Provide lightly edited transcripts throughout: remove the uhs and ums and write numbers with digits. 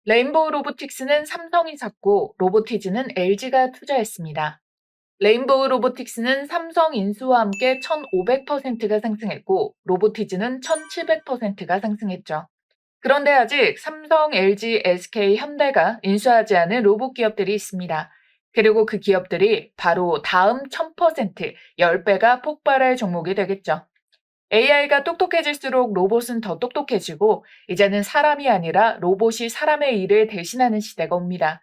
레인보우 로보틱스는 삼성이 샀고 로보티즈는 LG가 투자했습니다. 레인보우 로보틱스는 삼성 인수와 함께 1,500%가 상승했고 로보티즈는 1,700%가 상승했죠. 그런데 아직 삼성, LG, SK, 현대가 인수하지 않은 로봇 기업들이 있습니다. 그리고 그 기업들이 바로 다음 1000%, 10배가 폭발할 종목이 되겠죠. AI가 똑똑해질수록 로봇은 더 똑똑해지고 이제는 사람이 아니라 로봇이 사람의 일을 대신하는 시대가 옵니다.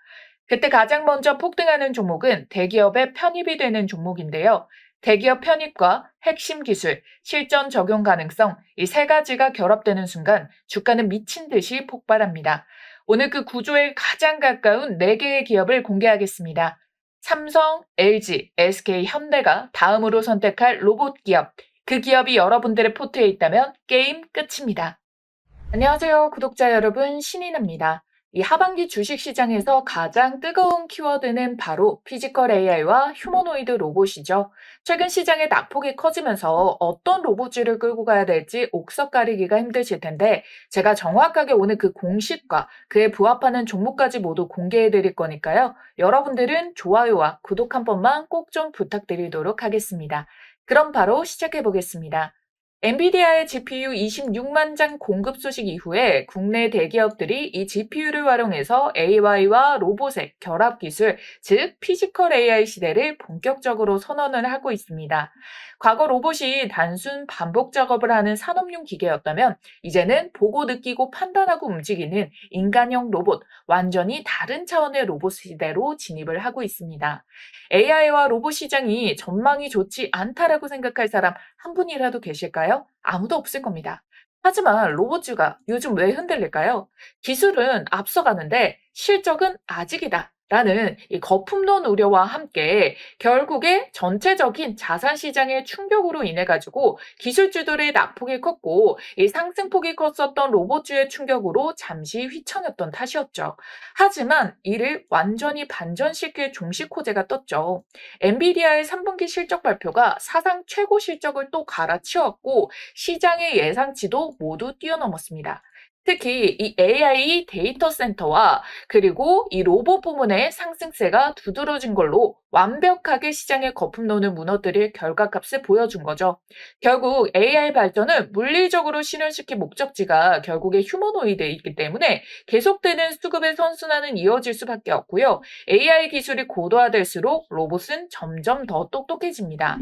그때 가장 먼저 폭등하는 종목은 대기업의 편입이 되는 종목인데요. 대기업 편입과 핵심 기술, 실전 적용 가능성 이 세 가지가 결합되는 순간 주가는 미친 듯이 폭발합니다. 오늘 그 구조에 가장 가까운 4개의 기업을 공개하겠습니다. 삼성, LG, SK, 현대가 다음으로 선택할 로봇 기업. 그 기업이 여러분들의 포트에 있다면 게임 끝입니다. 안녕하세요, 구독자 여러분. 신인입니다. 이 하반기 주식시장에서 가장 뜨거운 키워드는 바로 피지컬 AI와 휴머노이드 로봇이죠. 최근 시장의 낙폭이 커지면서 어떤 로봇주를 끌고 가야 될지 옥석 가리기가 힘드실 텐데 제가 정확하게 오늘 그 공식과 그에 부합하는 종목까지 모두 공개해 드릴 거니까요. 여러분들은 좋아요와 구독 한 번만 꼭 좀 부탁드리도록 하겠습니다. 그럼 바로 시작해 보겠습니다. 엔비디아의 GPU 26만 장 공급 소식 이후에 국내 대기업들이 이 GPU를 활용해서 AI와 로봇의 결합 기술, 즉 피지컬 AI 시대를 본격적으로 선언을 하고 있습니다. 과거 로봇이 단순 반복 작업을 하는 산업용 기계였다면 이제는 보고 느끼고 판단하고 움직이는 인간형 로봇, 완전히 다른 차원의 로봇 시대로 진입을 하고 있습니다. AI와 로봇 시장이 전망이 좋지 않다라고 생각할 사람 한 분이라도 계실까요? 아무도 없을 겁니다. 하지만 로봇주가 요즘 왜 흔들릴까요? 기술은 앞서가는데 실적은 아직이다. 라는 이 거품론 우려와 함께 결국에 전체적인 자산 시장의 충격으로 인해 가지고 기술주들의 낙폭이 컸고 이 상승폭이 컸었던 로봇주의 충격으로 잠시 휘청였던 탓이었죠. 하지만 이를 완전히 반전시킬 종식 호재가 떴죠. 엔비디아의 3분기 실적 발표가 사상 최고 실적을 또 갈아치웠고 시장의 예상치도 모두 뛰어넘었습니다. 특히 이 AI 데이터 센터와 그리고 이 로봇 부문의 상승세가 두드러진 걸로 완벽하게 시장의 거품론을 무너뜨릴 결과값을 보여준 거죠. 결국 AI 발전을 물리적으로 실현시킬 목적지가 결국에 휴머노이드이기 때문에 계속되는 수급의 선순환은 이어질 수밖에 없고요. AI 기술이 고도화될수록 로봇은 점점 더 똑똑해집니다.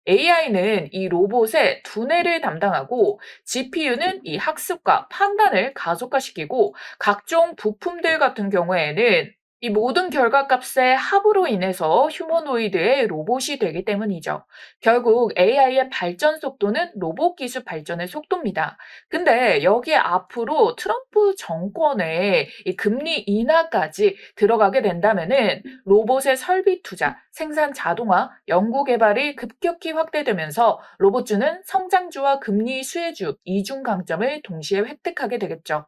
AI는 이 로봇의 두뇌를 담당하고 GPU는 이 학습과 판단을 가속화시키고 각종 부품들 같은 경우에는 이 모든 결과값의 합으로 인해서 휴머노이드의 로봇이 되기 때문이죠. 결국 AI의 발전 속도는 로봇 기술 발전의 속도입니다. 근데 여기에 앞으로 트럼프 정권의 이 금리 인하까지 들어가게 된다면은 로봇의 설비 투자, 생산 자동화, 연구 개발이 급격히 확대되면서 로봇주는 성장주와 금리 수혜주 이중 강점을 동시에 획득하게 되겠죠.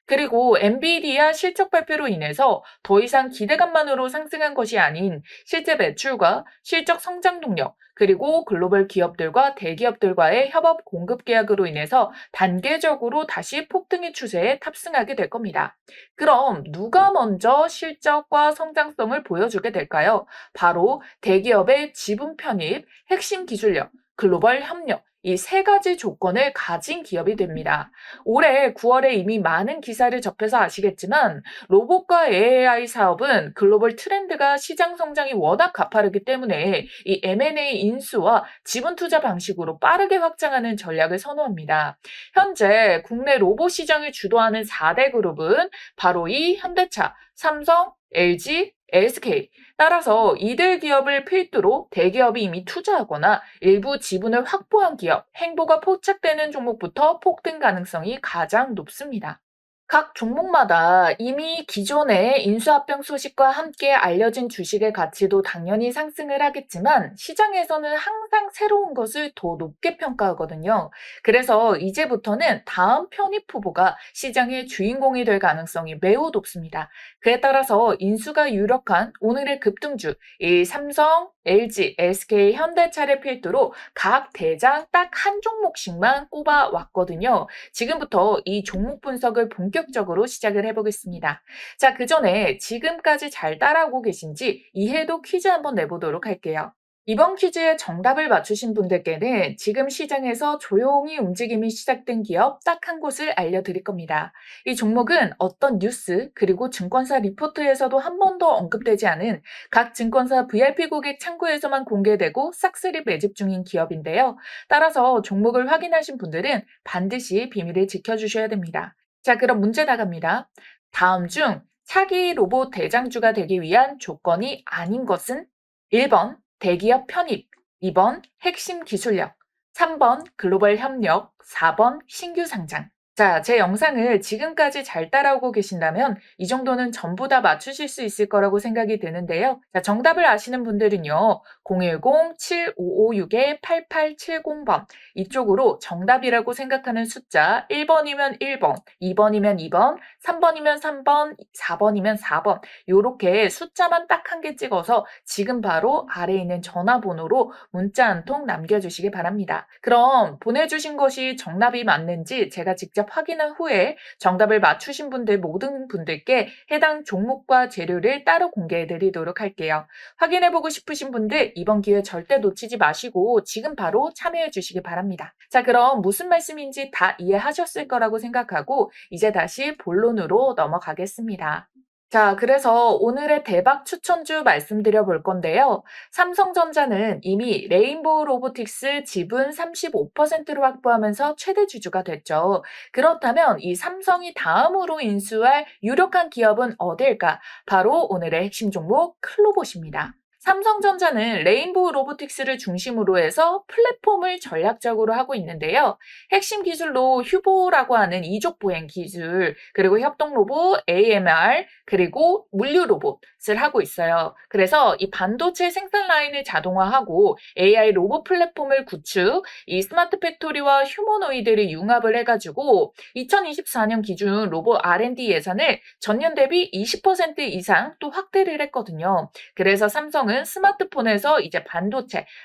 그리고 엔비디아 실적 발표로 인해서 더 이상 기대감만으로 상승한 것이 아닌 실제 매출과 실적 성장 동력, 그리고 글로벌 기업들과 대기업들과의 협업 공급 계약으로 인해서 단계적으로 다시 폭등의 추세에 탑승하게 될 겁니다. 그럼 누가 먼저 실적과 성장성을 보여주게 될까요? 바로 대기업의 지분 편입, 핵심 기술력, 글로벌 협력, 이 세 가지 조건을 가진 기업이 됩니다. 올해 9월에 이미 많은 기사를 접해서 아시겠지만 로봇과 AI 사업은 글로벌 트렌드가 시장 성장이 워낙 가파르기 때문에 이 M&A 인수와 지분 투자 방식으로 빠르게 확장하는 전략을 선호합니다. 현재 국내 로봇 시장을 주도하는 4대 그룹은 바로 이 현대차, 삼성, LG, SK. 따라서 이들 기업을 필두로 대기업이 이미 투자하거나 일부 지분을 확보한 기업, 행보가 포착되는 종목부터 폭등 가능성이 가장 높습니다. 각 종목마다 이미 기존의 인수합병 소식과 함께 알려진 주식의 가치도 당연히 상승을 하겠지만 시장에서는 항상 새로운 것을 더 높게 평가하거든요. 그래서 이제부터는 다음 편입 후보가 시장의 주인공이 될 가능성이 매우 높습니다. 그에 따라서 인수가 유력한 오늘의 급등주, 이 삼성, LG, SK, 현대차를 필두로 각 대장 딱 한 종목씩만 꼽아 왔거든요. 지금부터 이 종목 분석을 본격적으로 시작을 해보겠습니다. 자, 그 전에 지금까지 잘 따라오고 계신지 이해도 퀴즈 한번 내보도록 할게요. 이번 퀴즈의 정답을 맞추신 분들께는 지금 시장에서 조용히 움직임이 시작된 기업 딱 한 곳을 알려드릴 겁니다. 이 종목은 어떤 뉴스 그리고 증권사 리포트에서도 한 번도 언급되지 않은 각 증권사 VIP 고객 창구에서만 공개되고 싹쓸이 매집 중인 기업인데요. 따라서 종목을 확인하신 분들은 반드시 비밀을 지켜주셔야 됩니다. 자, 그럼 문제 나갑니다. 다음 중 차기 로봇 대장주가 되기 위한 조건이 아닌 것은 1번 대기업 편입, 2번 핵심 기술력, 3번 글로벌 협력, 4번 신규 상장. 자, 제 영상을 지금까지 잘 따라오고 계신다면 이 정도는 전부 다 맞추실 수 있을 거라고 생각이 드는데요. 자, 정답을 아시는 분들은요. 010-7556-8870번 이쪽으로 정답이라고 생각하는 숫자 1번이면 1번, 2번이면 2번, 3번이면 3번, 4번이면 4번 요렇게 숫자만 딱 한 개 찍어서 지금 바로 아래에 있는 전화번호로 문자 한 통 남겨주시기 바랍니다. 그럼 보내주신 것이 정답이 맞는지 제가 직접 확인한 후에 정답을 맞추신 분들 모든 분들께 해당 종목과 재료를 따로 공개해 드리도록 할게요. 확인해보고 싶으신 분들 이번 기회 절대 놓치지 마시고 지금 바로 참여해 주시기 바랍니다. 자, 그럼 무슨 말씀인지 다 이해하셨을 거라고 생각하고 이제 다시 본론으로 넘어가겠습니다. 자, 그래서 오늘의 대박 추천주 말씀드려 볼 건데요. 삼성전자는 이미 레인보우 로보틱스 지분 35%를 확보하면서 최대 주주가 됐죠. 그렇다면 이 삼성이 다음으로 인수할 유력한 기업은 어딜까? 바로 오늘의 핵심 종목 클로봇입니다. 삼성전자는 레인보우 로보틱스를 중심으로 해서 플랫폼을 전략적으로 하고 있는데요. 핵심 기술로 휴보라고 하는 이족 보행 기술, 그리고 협동 로봇, AMR, 그리고 물류 로봇을 하고 있어요. 그래서 이 반도체 생산 라인을 자동화하고 AI 로봇 플랫폼을 구축, 이 스마트 팩토리와 휴머노이드를 융합을 해가지고 2024년 기준 로봇 R&D 예산을 전년 대비 20% 이상 또 확대를 했거든요. 그래서 삼성은 스마트폰에서 이제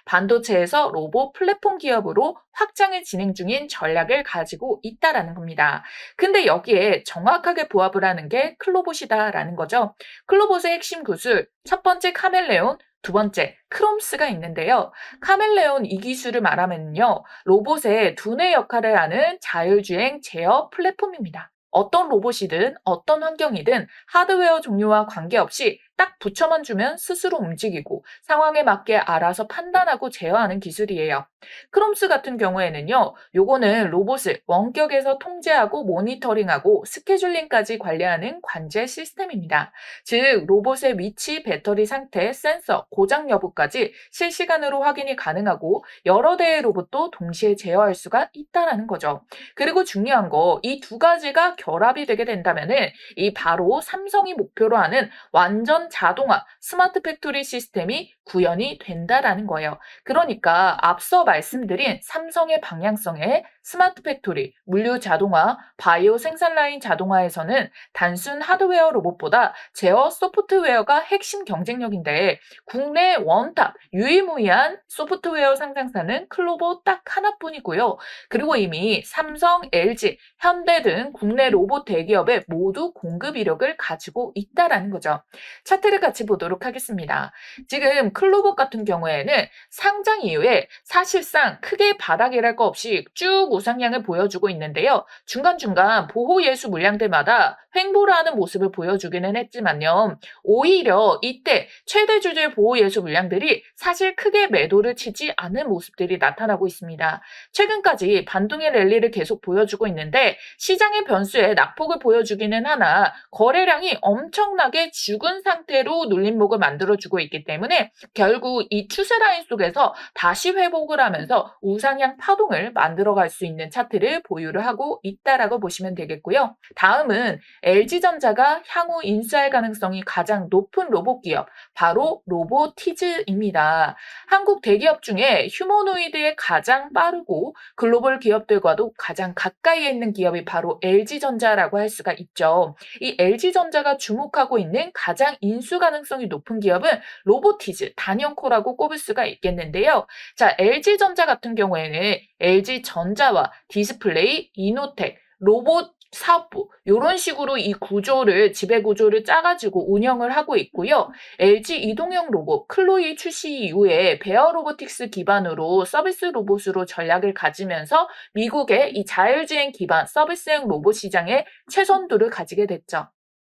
반도체에서 로봇 플랫폼 기업으로 확장을 진행 중인 전략을 가지고 있다라는 겁니다. 근데 여기에 정확하게 부합을 하는 게 클로봇이다라는 거죠. 클로봇의 핵심 기술, 첫 번째 카멜레온, 두 번째 크롬스가 있는데요. 카멜레온 이 기술을 말하면요. 로봇의 두뇌 역할을 하는 자율주행 제어 플랫폼입니다. 어떤 로봇이든 어떤 환경이든 하드웨어 종류와 관계없이 딱 붙여만 주면 스스로 움직이고 상황에 맞게 알아서 판단하고 제어하는 기술이에요. 크롬스 같은 경우에는요. 요거는 로봇을 원격에서 통제하고 모니터링하고 스케줄링까지 관리하는 관제 시스템입니다. 즉 로봇의 위치, 배터리 상태, 센서, 고장 여부까지 실시간으로 확인이 가능하고 여러 대의 로봇도 동시에 제어할 수가 있다라는 거죠. 그리고 중요한 거 이 두 가지가 결합이 되게 된다면은 이 바로 삼성이 목표로 하는 완전 자동화 스마트 팩토리 시스템이 구현이 된다라는 거예요. 그러니까 앞서 말씀드린 삼성의 방향성에 스마트 팩토리, 물류 자동화, 바이오 생산 라인 자동화에서는 단순 하드웨어 로봇보다 제어 소프트웨어가 핵심 경쟁력인데 국내 원탑 유일무이한 소프트웨어 상장사는 클로봇 딱 하나뿐이고요. 그리고 이미 삼성, LG, 현대 등 국내 로봇 대기업에 모두 공급 이력을 가지고 있다라는 거죠. 차트를 같이 보도록 하겠습니다. 지금 클로봇 같은 경우에는 상장 이후에 사실상 크게 바닥이랄 거 없이 쭉 우상향을 보여주고 있는데요. 중간중간 보호 예수 물량들마다 횡보를 하는 모습을 보여주기는 했지만요. 오히려 이때 최대 주주의 보호 예수 물량들이 사실 크게 매도를 치지 않은 모습들이 나타나고 있습니다. 최근까지 반등의 랠리를 계속 보여주고 있는데 시장의 변수에 낙폭을 보여주기는 하나 거래량이 엄청나게 죽은 상태로 눌림목을 만들어주고 있기 때문에 결국 이 추세 라인 속에서 다시 회복을 하면서 우상향 파동을 만들어갈 수 있는 차트를 보유를 하고 있다라고 보시면 되겠고요. 다음은 LG전자가 향후 인수할 가능성이 가장 높은 로봇 기업, 바로 로보티즈입니다. 한국 대기업 중에 휴머노이드에 가장 빠르고 글로벌 기업들과도 가장 가까이에 있는 기업이 바로 LG전자라고 할 수가 있죠. 이 LG전자가 주목하고 있는 가장 인수 가능성이 높은 기업은 로보티즈, 단연코라고 꼽을 수가 있겠는데요. 자, LG전자 같은 경우에는 LG전자와 디스플레이, 이노텍, 로봇 사업부 이런 식으로 이 구조를 지배 구조를 짜가지고 운영을 하고 있고요. LG 이동형 로봇 클로이 출시 이후에 베어 로보틱스 기반으로 서비스 로봇으로 전략을 가지면서 미국의 이 자율주행 기반 서비스형 로봇 시장에 최선두를 가지게 됐죠.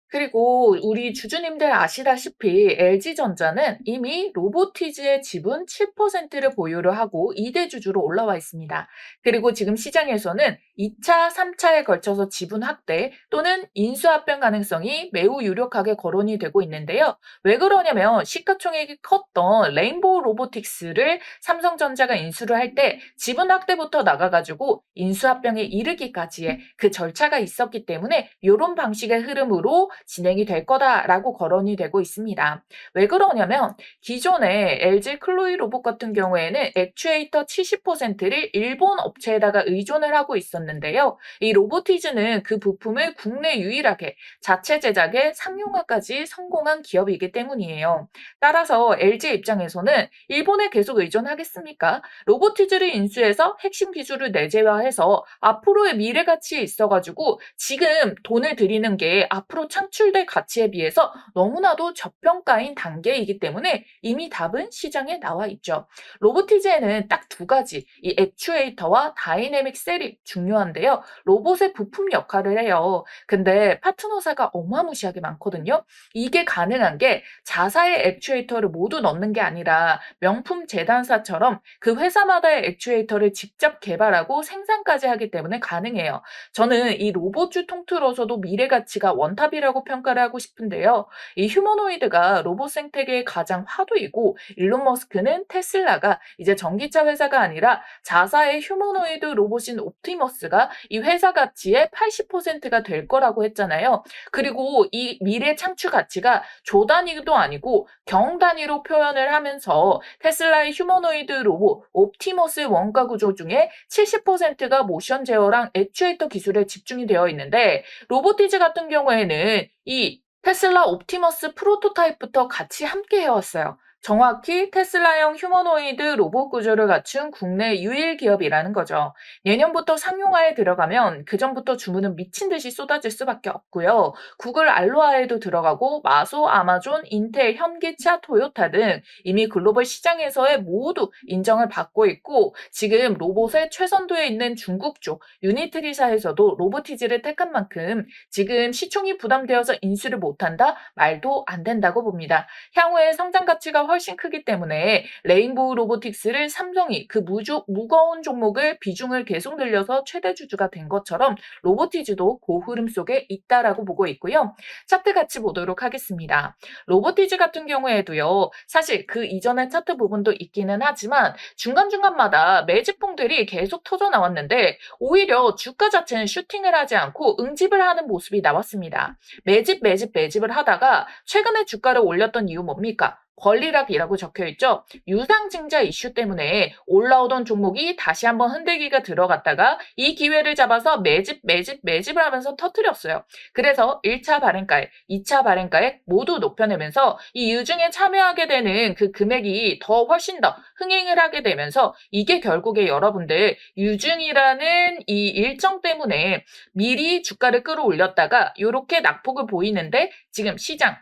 그리고 우리 주주님들 아시다시피 LG전자는 이미 로보티즈의 지분 7%를 보유를 하고 2대 주주로 올라와 있습니다. 그리고 지금 시장에서는 2차, 3차에 걸쳐서 지분 확대 또는 인수합병 가능성이 매우 유력하게 거론이 되고 있는데요. 왜 그러냐면 시가총액이 컸던 레인보우 로보틱스를 삼성전자가 인수를 할 때 지분 확대부터 나가가지고 인수합병에 이르기까지의 그 절차가 있었기 때문에 이런 방식의 흐름으로 진행이 될 거다라고 거론이 되고 있습니다. 왜 그러냐면 기존에 LG 클로이 로봇 같은 경우에는 액추에이터 70%를 일본 업체에다가 의존을 하고 있었는데요. 이 로보티즈는 그 부품을 국내 유일하게 자체 제작에 상용화까지 성공한 기업이기 때문이에요. 따라서 LG 입장에서는 일본에 계속 의존하겠습니까? 로보티즈를 인수해서 핵심 기술을 내재화해서 앞으로의 미래 가치에 있어가지고 지금 돈을 들이는 게 앞으로 창출될 가치에 비해서 너무나도 저평가인 단계이기 때문에 이미 답은 시장에 나와 있죠. 로보티즈에는 딱 두 가지, 이 액추에이터와 다이내믹 셀이 중요한데요. 로봇의 부품 역할을 해요. 근데 파트너사가 어마무시하게 많거든요. 이게 가능한 게 자사의 액추에이터를 모두 넣는 게 아니라 명품 재단사처럼 그 회사마다의 액추에이터를 직접 개발하고 생산까지 하기 때문에 가능해요. 저는 이 로봇주 통틀어서도 미래 가치가 원탑이라고 평가를 하고 싶은데요. 이 휴머노이드가 로봇 생태계의 가장 화두이고 일론 머스크는 테슬라가 이제 전기차 회사가 아니라 자사의 휴머노이드 로봇인 옵티머스가 이 회사 가치의 80%가 될 거라고 했잖아요. 그리고 이 미래 창출 가치가 조 단위도 아니고 경 단위로 표현을 하면서 테슬라의 휴머노이드 로봇 옵티머스의 원가 구조 중에 70%가 모션 제어랑 액추에이터 기술에 집중이 되어 있는데 로보티즈 같은 경우에는 이 테슬라 옵티머스 프로토타입부터 같이 함께 해왔어요. 정확히 테슬라형 휴머노이드 로봇 구조를 갖춘 국내 유일 기업이라는 거죠. 내년부터 상용화에 들어가면 그전부터 주문은 미친 듯이 쏟아질 수밖에 없고요. 구글 알로하에도 들어가고 마소, 아마존, 인텔, 현기차, 토요타 등 이미 글로벌 시장에서의 모두 인정을 받고 있고 지금 로봇의 최선두에 있는 중국 쪽 유니트리사에서도 로보티즈를 택한 만큼 지금 시총이 부담되어서 인수를 못한다? 말도 안 된다고 봅니다. 향후에 성장 가치가 훨씬 크기 때문에 레인보우 로보틱스를 삼성이 그 무거운 종목을 비중을 계속 늘려서 최대 주주가 된 것처럼 로보티즈도 그 흐름 속에 있다라고 보고 있고요. 차트 같이 보도록 하겠습니다. 로보티즈 같은 경우에도요. 사실 그 이전의 차트 부분도 있기는 하지만 중간중간마다 매집봉들이 계속 터져 나왔는데 오히려 주가 자체는 슈팅을 하지 않고 응집을 하는 모습이 나왔습니다. 매집을 하다가 최근에 주가를 올렸던 이유 뭡니까? 권리락이라고 적혀있죠. 유상증자 이슈 때문에 올라오던 종목이 다시 한번 흔들기가 들어갔다가 이 기회를 잡아서 매집을 하면서 터뜨렸어요. 그래서 1차 발행가액, 2차 발행가액 모두 높여내면서 이 유증에 참여하게 되는 그 금액이 훨씬 더 흥행을 하게 되면서 이게 결국에 여러분들 유증이라는 이 일정 때문에 미리 주가를 끌어올렸다가 이렇게 낙폭을 보이는데 지금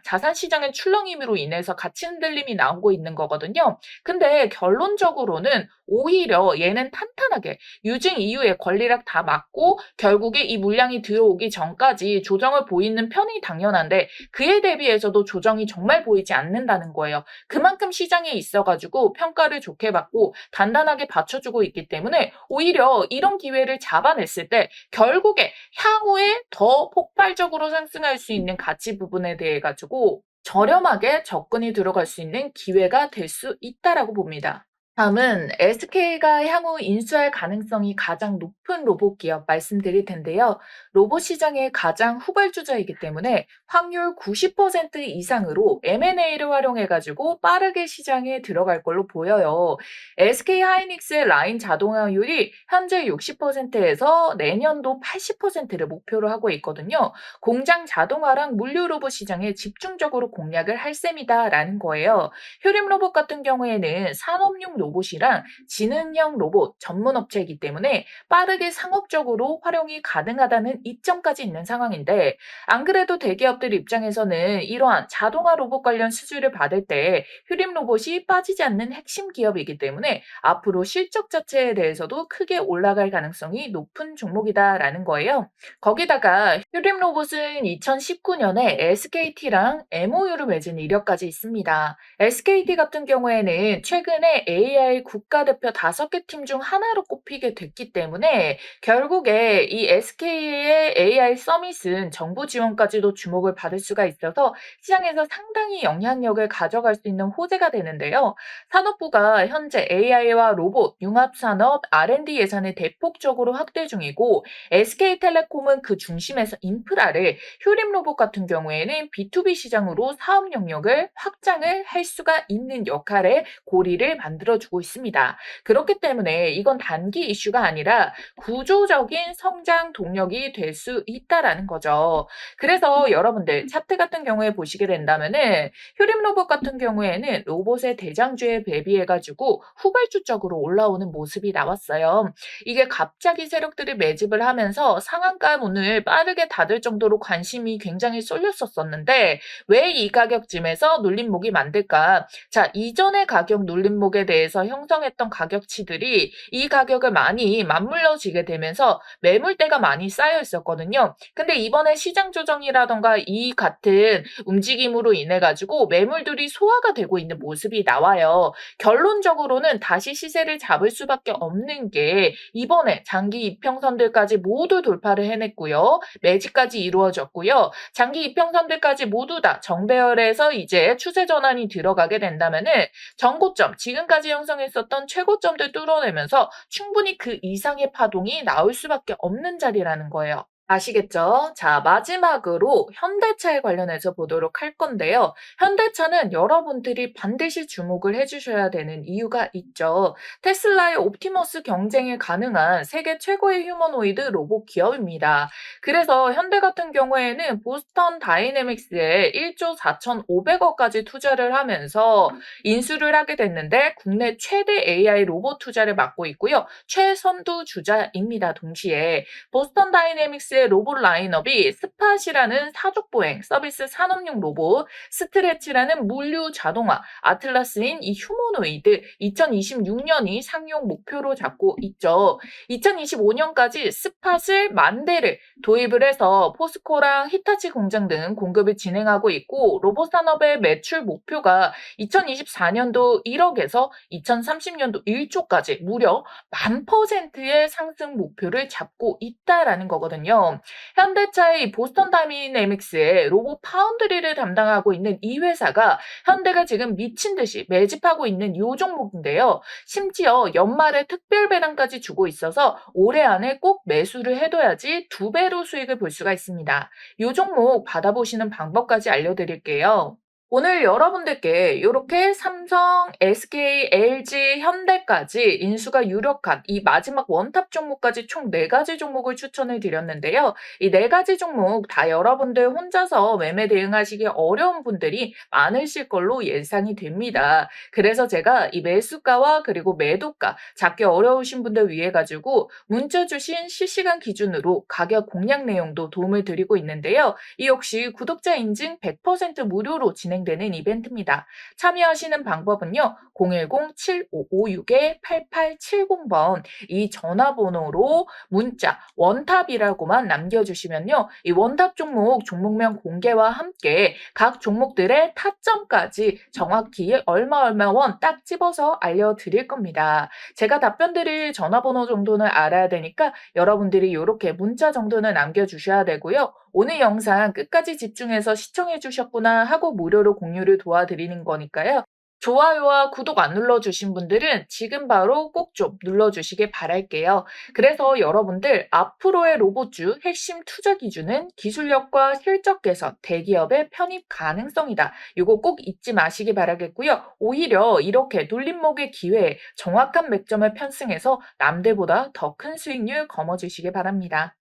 자산 시장의 출렁임으로 인해서 가치 흔들림이 나오고 있는 거거든요. 근데 결론적으로는 오히려 얘는 탄탄하게 유증 이후에 권리락 다 맞고 결국에 이 물량이 들어오기 전까지 조정을 보이는 편이 당연한데 그에 대비해서도 조정이 정말 보이지 않는다는 거예요. 그만큼 시장에 있어가지고 평가를 좋게 받고 단단하게 받쳐주고 있기 때문에 오히려 이런 기회를 잡아냈을 때 결국에 향후에 더 폭발적으로 상승할 수 있는 가치 부분에 대해 가지고 저렴하게 접근이 들어갈 수 있는 기회가 될 수 있다라고 봅니다. 다음은 SK가 향후 인수할 가능성이 가장 높은 로봇 기업 말씀드릴 텐데요. 로봇 시장의 가장 후발주자이기 때문에 확률 90% 이상으로 M&A를 활용해가지고 빠르게 시장에 들어갈 걸로 보여요. SK 하이닉스의 라인 자동화율이 현재 60%에서 내년도 80%를 목표로 하고 있거든요. 공장 자동화랑 물류 로봇 시장에 집중적으로 공략을 할 셈이다라는 거예요. 효림 로봇 같은 경우에는 산업용 로봇이랑 지능형 로봇 전문 업체이기 때문에 빠르게 상업적으로 활용이 가능하다는 이점까지 있는 상황인데, 안 그래도 대기업들 입장에서는 이러한 자동화 로봇 관련 수주를 받을 때 효림 로봇이 빠지지 않는 핵심 기업이기 때문에 앞으로 실적 자체에 대해서도 크게 올라갈 가능성이 높은 종목이다라는 거예요. 거기다가 효림 로봇은 2019년에 SKT랑 MOU를 맺은 이력까지 있습니다. SKT 같은 경우에는 최근에 AI 국가대표 5개 팀 중 하나로 꼽히게 됐기 때문에 결국에 이 SK의 AI 서밋은 정부 지원까지도 주목을 받을 수가 있어서 시장에서 상당히 영향력을 가져갈 수 있는 호재가 되는데요. 산업부가 현재 AI와 로봇, 융합산업, R&D 예산을 대폭적으로 확대 중이고, SK텔레콤은 그 중심에서 인프라를, 효림 로봇 같은 경우에는 B2B 시장으로 사업 영역을 확장을 할 수가 있는 역할의 고리를 만들어주고 있습니다. 그렇기 때문에 이건 단기 이슈가 아니라 구조적인 성장 동력이 될 수 있다라는 거죠. 그래서 여러분들 차트 같은 경우에 보시게 된다면은 효림 로봇 같은 경우에는 로봇의 대장주에 대비해가지고 후발주적으로 올라오는 모습이 나왔어요. 이게 갑자기 세력들이 매집을 하면서 상한가 문을 빠르게 닫을 정도로 관심이 굉장히 쏠렸었는데, 왜 이 가격쯤에서 눌림목이 만들까? 자, 이전의 가격 눌림목에 대해서 형성했던 가격치들이 이 가격을 많이 맞물려지게 되면서 매물대가 많이 쌓여 있었거든요. 근데 이번에 시장 조정이라던가 이 같은 움직임으로 인해 가지고 매물들이 소화가 되고 있는 모습이 나와요. 결론적으로는 다시 시세를 잡을 수밖에 없는 게 이번에 장기 이평선들까지 모두 돌파를 해냈고요. 매집까지 이루어졌고요. 장기 이평선들까지 모두 다 정배열에서 이제 추세 전환이 들어가게 된다면은 전고점, 지금까지 형성했었던 최고점들 뚫어내면서 충분히 그 이상의 파동이 나올 수밖에 없는 자리라는 거예요. 아시겠죠? 자, 마지막으로 현대차에 관련해서 보도록 할 건데요. 현대차는 여러분들이 반드시 주목을 해주셔야 되는 이유가 있죠. 테슬라의 옵티머스 경쟁에 가능한 세계 최고의 휴머노이드 로봇 기업입니다. 그래서 현대 같은 경우에는 보스턴 다이내믹스에 1조 4,500억까지 투자를 하면서 인수를 하게 됐는데, 국내 최대 AI 로봇 투자를 맡고 있고요. 최선두 주자입니다. 동시에 보스턴 다이내믹스의 로봇 라인업이 스팟이라는 사족보행 서비스 산업용 로봇, 스트레치라는 물류 자동화, 아틀라스인 이 휴머노이드 2026년이 상용 목표로 잡고 있죠. 2025년까지 스팟을 10,000대를 도입을 해서 포스코랑 히타치 공장 등 공급을 진행하고 있고, 로봇 산업의 매출 목표가 2024년도 1억에서 2030년도 1조까지 무려 10,000%의 상승 목표를 잡고 있다라는 거거든요. 현대차의 보스턴 다이내믹스의 로봇 파운드리를 담당하고 있는 이 회사가 현대가 지금 미친 듯이 매집하고 있는 요 종목인데요. 심지어 연말에 특별 배당까지 주고 있어서 올해 안에 꼭 매수를 해둬야지 2배로 수익을 볼 수가 있습니다. 요 종목 받아보시는 방법까지 알려드릴게요. 오늘 여러분들께 이렇게 삼성, SK, LG, 현대까지 인수가 유력한 이 마지막 원탑 종목까지 총 4가지 종목을 추천을 드렸는데요. 이 4가지 종목 다 여러분들 혼자서 매매 대응하시기 어려운 분들이 많으실 걸로 예상이 됩니다. 그래서 제가 이 매수가와 그리고 매도가 잡기 어려우신 분들 위해 가지고 문자 주신 실시간 기준으로 가격 공략 내용도 도움을 드리고 있는데요. 이 역시 구독자 인증 100% 무료로 진행되는 이벤트입니다. 참여하시는 방법은요. 010-7556-8870번 이 전화번호로 문자 원탑이라고만 남겨주시면요. 이 원탑 종목명 공개와 함께 각 종목들의 타점까지 정확히 얼마 원 딱 집어서 알려드릴 겁니다. 제가 답변 드릴 전화번호 정도는 알아야 되니까 여러분들이 이렇게 문자 정도는 남겨주셔야 되고요. 오늘 영상 끝까지 집중해서 시청해 주셨구나 하고 무료로 공유를 도와드리는 거니까요. 좋아요와 구독 안 눌러주신 분들은 지금 바로 꼭 좀 눌러주시길 바랄게요. 그래서 여러분들 앞으로의 로봇주 핵심 투자 기준은 기술력과 실적 개선, 대기업의 편입 가능성이다. 이거 꼭 잊지 마시기 바라겠고요. 오히려 이렇게 눌림목의 기회에 정확한 맥점을 편승해서 남들보다 더 큰 수익률 거머쥐시길 바랍니다.